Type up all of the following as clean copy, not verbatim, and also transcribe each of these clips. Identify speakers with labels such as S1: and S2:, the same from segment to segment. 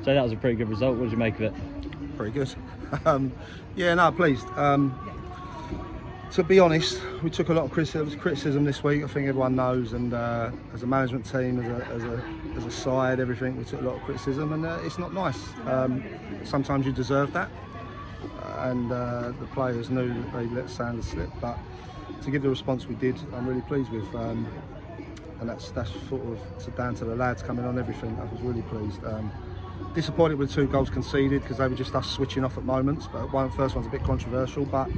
S1: So that was a pretty good result. What did you make of it?
S2: Pretty good. Yeah, no, pleased. To be honest, we took a lot of criticism this week. I think everyone knows, and as a management team, as a side, everything, we took a lot of criticism, and it's not nice. Sometimes you deserve that, and the players knew that they let Saunders slip, but to give the response we did, I'm really pleased with, and that's sort of down to the lads coming on everything. I was really pleased. Disappointed with 2 goals conceded because they were just us switching off at moments, but first one's a bit controversial, but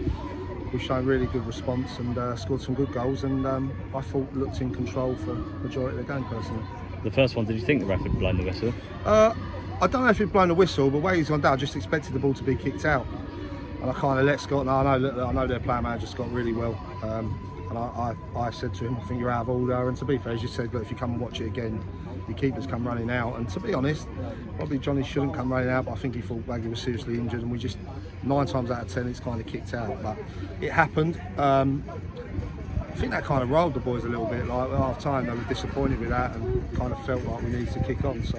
S2: we've shown really good response and scored some good goals, and I thought looked in control for the majority of the game personally.
S1: The first one, did you think the ref had blown the whistle?
S2: I don't know if he'd blown the whistle, but way he's gone down, I just expected the ball to be kicked out. And I kind of let Scott know. I know their player manager Scott really well, and I said to him, I think you're out of order. And to be fair, he just said, look, if you come and watch it again, your keeper's come running out. And to be honest, probably Johnny shouldn't come running out, but I think he thought Waggy was seriously injured, and we just 9 times out of 10 it's kind of kicked out. But it happened. I think that kind of rolled the boys a little bit. Like at half time, they were disappointed with that and kind of felt like we needed to kick on. So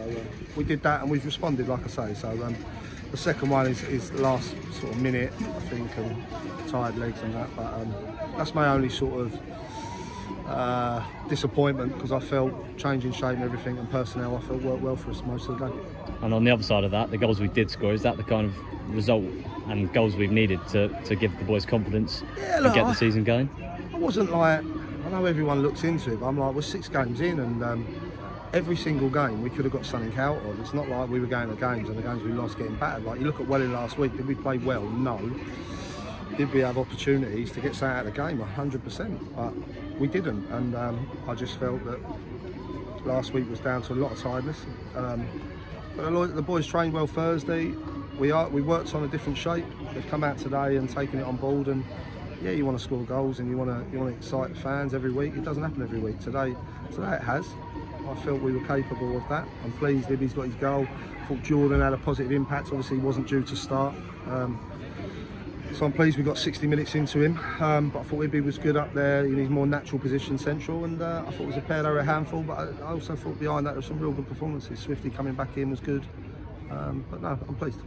S2: we did that, and we've responded, like I say. So the second one is the last sort of minute, I think, and tired legs and that. But that's my only sort of disappointment, because I felt changing shape and everything, and personnel I felt worked well for us most of the day.
S1: And on the other side of that, the goals we did score, is that the kind of result and goals we've needed to give the boys confidence and get the season going?
S2: I wasn't like, I know everyone looks into it, but I'm like, we're 6 games in, and every single game we could have got something out of. It's not like we were going to games and the games we lost getting battered. Like you look at Welling last week, did we play well? No. Did we have opportunities to get something out of the game? 100%, but we didn't, and I just felt that last week was down to a lot of tiredness. But the boys trained well Thursday. We worked on a different shape. They've come out today and taken it on board, and yeah, you want to score goals and you want to excite fans every week. It doesn't happen every week. Today it has. I felt we were capable of that. I'm pleased Ibby's got his goal. I thought Jordan had a positive impact. Obviously he wasn't due to start. So I'm pleased we got 60 minutes into him, but I thought Ibby was good up there in his more natural position, central, and I thought it was a pair they were a handful, but I also thought behind that there were some real good performances. Swifty coming back in was good, but no, I'm pleased.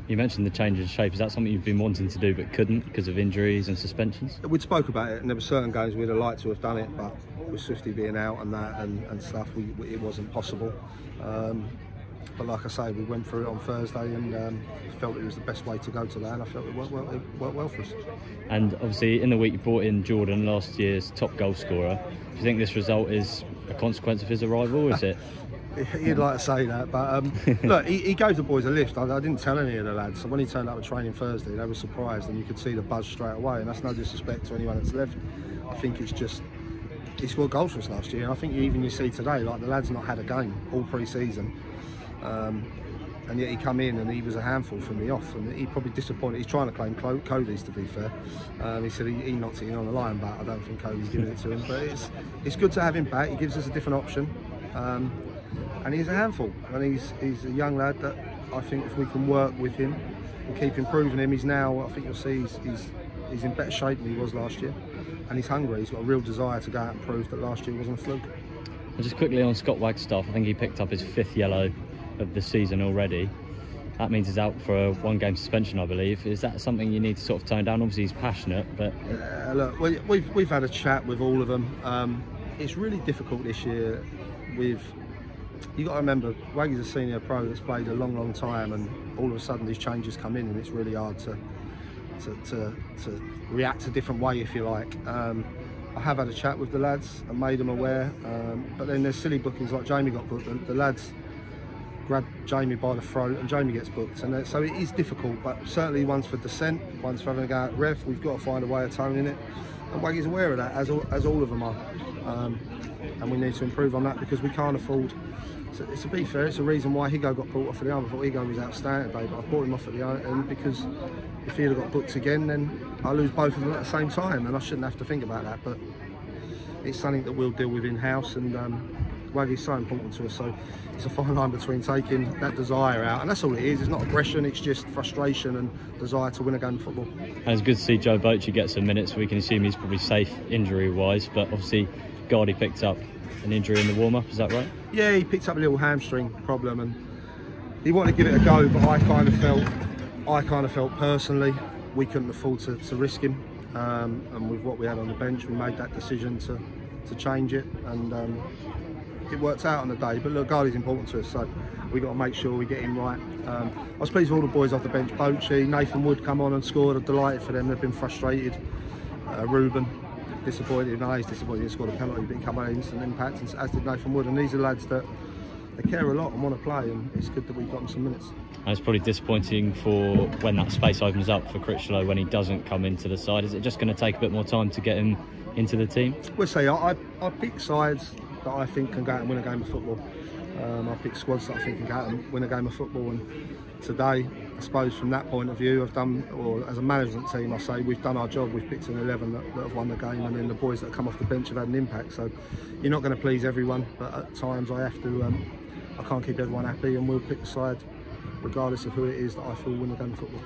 S1: You mentioned the change in shape. Is that something you've been wanting to do but couldn't because of injuries and suspensions?
S2: We'd spoke about it, and there were certain games we'd have liked to have done it, but with Swifty being out and that and stuff, it wasn't possible. But like I say, we went through it on Thursday and felt it was the best way to go to that, and I felt it worked well for us.
S1: And obviously in the week you brought in Jordan, last year's top goal scorer. Do you think this result is a consequence of his arrival, or is it?
S2: You'd like to say that, but look, he gave the boys a lift. I didn't tell any of the lads, so when he turned up at training Thursday, they were surprised, and you could see the buzz straight away, and that's no disrespect to anyone that's left. I think it's just, he scored goals for us last year, and I think you see today, like the lad's not had a game all pre-season. And yet he come in and he was a handful from the off, and he probably disappointed. He's trying to claim Cody's, to be fair. He said he knocked it in on the line, but I don't think Cody's giving it to him. But it's good to have him back. He gives us a different option, and he's a handful. And he's a young lad that I think if we can work with him and keep improving him, he's now, I think you'll see, he's in better shape than he was last year, and he's hungry. He's got a real desire to go out and prove that last year wasn't a fluke.
S1: And just quickly on Scott Wagstaff, I think he picked up his 5th yellow of the season already. That means he's out for a 1-game suspension, I believe. Is that something you need to sort of tone down? Obviously he's passionate, but
S2: look, we've had a chat with all of them. It's really difficult this year. You got to remember, Waggy's a senior pro that's played a long time, and all of a sudden these changes come in, and it's really hard to react a different way, if you like. I have had a chat with the lads and made them aware, but then there's silly bookings like Jamie got booked. The lads grab Jamie by the throat and Jamie gets booked, and so it is difficult, but certainly one's for dissent, one's for having a go at ref. We've got to find a way of toning it, and Waggy's aware of that, as all of them are, and we need to improve on that, because we can't afford, to be fair, it's a reason why Higo got brought off at the arm. I thought Higo was outstanding today, but I brought him off at the end because if he'd have got booked again, then I lose both of them at the same time, and I shouldn't have to think about that, but it's something that we'll deal with in-house, and Waggy's so important to us, so it's a fine line between taking that desire out, and that's all it is. It's not aggression, it's just frustration and desire to win a game of football.
S1: And it's good to see Joe Bochi get some minutes. We can assume he's probably safe injury-wise, but obviously Gardy picked up an injury in the warm-up, is that right?
S2: Yeah, he picked up a little hamstring problem, and he wanted to give it a go, but I kind of felt personally we couldn't afford to risk him, and with what we had on the bench, we made that decision to change it, and it worked out on the day. But look, goalie's important to us, so we got to make sure we get him right. I was pleased with all the boys off the bench. Bochi, Nathan Wood come on and scored. I'm delighted for them. They've been frustrated. Ruben, disappointed. No, he's disappointed he scored a penalty, but he come on instant impact, and as did Nathan Wood. And these are lads that they care a lot and want to play, and it's good that we've got them some minutes.
S1: And it's probably disappointing for when that space opens up for Critchlow when he doesn't come into the side. Is it just going to take a bit more time to get him into the team?
S2: We'll say I pick sides that I think can go out and win a game of football. I pick squads that I think can go out and win a game of football, and today, I suppose from that point of view, as a management team, I say we've done our job. We've picked an 11 that have won the game, and then the boys that come off the bench have had an impact. So you're not going to please everyone, but at times I have to. I can't keep everyone happy, and we'll pick a side regardless of who it is that I feel will win a game of football.